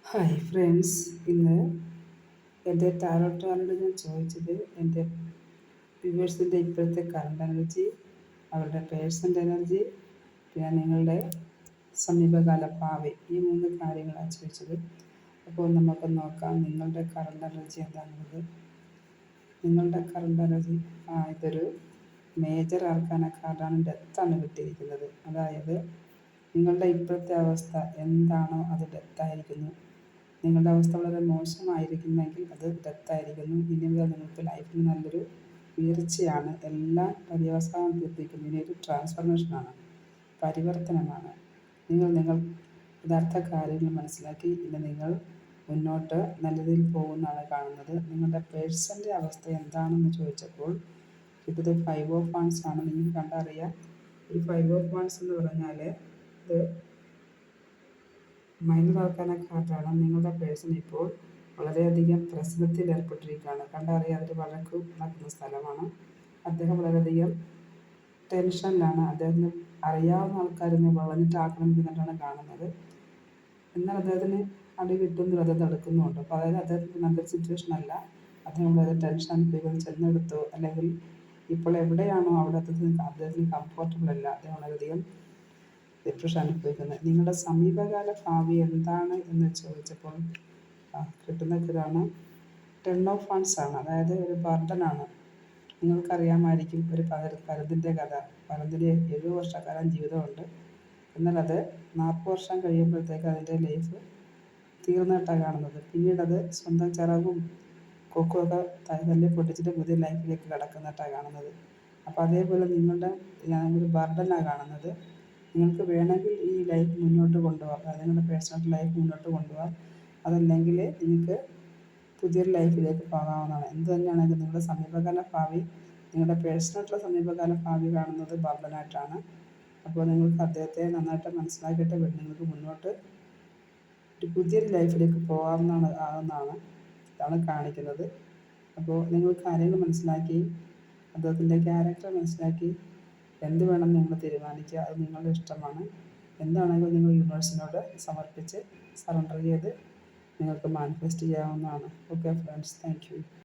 Hi friends, ഇന്ന് എൻ്റെ ടാരോട്ടാരോട് ഞാൻ ചോദിച്ചത് എൻ്റെ വ്യൂവേഴ്സിൻ്റെ ഇപ്പോഴത്തെ കറണ്ട് എനർജി, അവരുടെ പേഴ്സണൽ എനർജി, പിന്നെ നിങ്ങളുടെ സമീപകാല ഭാവി, ഈ 3 കാര്യങ്ങളാണ് ചോദിച്ചത്. അപ്പോൾ നമുക്ക് നോക്കാം നിങ്ങളുടെ കറണ്ട് എനർജി എന്താണെന്നത്. നിങ്ങളുടെ കറണ്ട് എനർജി ഇതൊരു മേജർ ആർക്കാന കാർഡാണ്, ഡെത്താണ് കിട്ടിയിരിക്കുന്നത്. അതായത് നിങ്ങളുടെ ഇപ്പോഴത്തെ അവസ്ഥ എന്താണോ അത് ഡെത്തായിരിക്കുന്നു. നിങ്ങളുടെ അവസ്ഥ വളരെ മോശമായിരിക്കുന്നെങ്കിൽ അത് ഡെത്തായിരിക്കുന്നു. ഇനി മുതൽ നിങ്ങൾക്ക് ലൈഫിൽ നല്ലൊരു ഉയർച്ചയാണ്. എല്ലാം പര്യവസാനം തീർത്തിരിക്കുന്നു. ഇനിയൊരു ട്രാൻസ്ഫർമേഷനാണ്, പരിവർത്തനമാണ്. നിങ്ങൾ യഥാർത്ഥ കാര്യങ്ങൾ മനസ്സിലാക്കി ഇനി നിങ്ങൾ മുന്നോട്ട് നല്ല രീതിയിൽ പോകുന്നതാണ് കാണുന്നത്. നിങ്ങളുടെ പേഴ്സൻ്റെ അവസ്ഥ എന്താണെന്ന് ചോദിച്ചപ്പോൾ ഇതൊരു 5 ഓഫ് വാൻസ് ആണ്. നിങ്ങൾക്ക് കണ്ടറിയാം, ഈ 5 ഓഫ് വാൻസ് എന്ന് പറഞ്ഞാൽ ഇത് മൈനർ ആർക്കാന കാർഡാണ്. നിങ്ങളുടെ പേഴ്സൺ ഇപ്പോൾ വളരെയധികം പ്രശ്നത്തിൽ ഏർപ്പെട്ടിരിക്കുകയാണ്. കണ്ടറിയാം, അതൊരു വഴക്ക് നടക്കുന്ന സ്ഥലമാണ്. അദ്ദേഹം വളരെയധികം ടെൻഷനിലാണ്. അദ്ദേഹത്തിന് അറിയാവുന്ന ആൾക്കാരിനെ വളഞ്ഞിട്ടാക്രമിക്കുന്നിട്ടാണ് കാണുന്നത്. എന്നാൽ അദ്ദേഹത്തിന് അടി കിട്ടുന്നില്ല, അദ്ദേഹം തടുക്കുന്നുണ്ട്. അപ്പോൾ അതായത് അദ്ദേഹത്തിന് നല്ലൊരു സിറ്റുവേഷൻ അല്ല. അദ്ദേഹം വളരെ ടെൻഷൻ അനുഭവിക്കുന്നത് ചെന്നെടുത്തോ അല്ലെങ്കിൽ ഇപ്പോൾ എവിടെയാണോ അവിടെ അദ്ദേഹത്തിന് കംഫർട്ടബിൾ അല്ല. അദ്ദേഹം വളരെയധികം ഡിപ്രഷൻ അനുഭവിക്കുന്നത്. നിങ്ങളുടെ സമീപകാല ഭാവി എന്താണ് എന്ന് ചോദിച്ചപ്പോൾ കിട്ടുന്ന ഇതാണ് 10 ഓഫ് വാൻസ് ആണ്. അതായത് ഒരു ബർഡനാണ്. നിങ്ങൾക്കറിയാമായിരിക്കും ഒരു പരുന്തിൻ്റെ കഥ. പരുന്തിന് 70 വർഷക്കാലം ജീവിതമുണ്ട്. എന്നാൽ അത് 40 വർഷം കഴിയുമ്പോഴത്തേക്ക് അതിൻ്റെ ലൈഫ് തീർന്നിട്ടാണ് കാണുന്നത്. പിന്നീട് അത് സ്വന്തം ചിറകും കൊക്കുമൊക്കെ തല്ലി പൊട്ടിച്ചിട്ട് പുതിയ ലൈഫിലേക്ക് കടക്കുന്നിട്ടാണ് കാണുന്നത്. അപ്പോൾ അതേപോലെ നിങ്ങളുടെ ഒരു ബർഡനാണ് കാണുന്നത്. നിങ്ങൾക്ക് വേണമെങ്കിൽ ഈ ലൈഫ് മുന്നോട്ട് കൊണ്ടുപോകാം, അതായത് നിങ്ങളുടെ പേഴ്സണൽ ലൈഫ് മുന്നോട്ട് കൊണ്ടുപോകാം. അതല്ലെങ്കിൽ നിങ്ങൾക്ക് പുതിയൊരു ലൈഫിലേക്ക് പോകാവുന്നതാണ്. എന്ത് തന്നെയാണെങ്കിലും നിങ്ങളുടെ സമീപകാല ഭാവി, നിങ്ങളുടെ പേഴ്സണായിട്ടുള്ള സമീപകാല ഭാവി കാണുന്നത് ബർഡനായിട്ടാണ്. അപ്പോൾ നിങ്ങൾക്ക് അദ്ദേഹത്തെ നന്നായിട്ട് മനസ്സിലാക്കിയിട്ട് നിങ്ങൾക്ക് മുന്നോട്ട് ഒരു പുതിയൊരു ലൈഫിലേക്ക് ആവുന്നതാണ് ഇതാണ് കാണിക്കുന്നത്. അപ്പോൾ നിങ്ങൾ കാര്യങ്ങൾ മനസ്സിലാക്കി അദ്ദേഹത്തിൻ്റെ ക്യാരക്ടർ മനസ്സിലാക്കി എന്ത് വേണം നിങ്ങൾ തീരുമാനിക്കുക. അത് നിങ്ങളുടെ ഇഷ്ടമാണ്. എന്താണെങ്കിലും നിങ്ങൾ യൂണിവേഴ്സിനോട് സമർപ്പിച്ച് സറണ്ടർ ചെയ്ത് നിങ്ങൾക്ക് മാനിഫെസ്റ്റ് ചെയ്യാവുന്നതാണ്. Okay friends, thank you.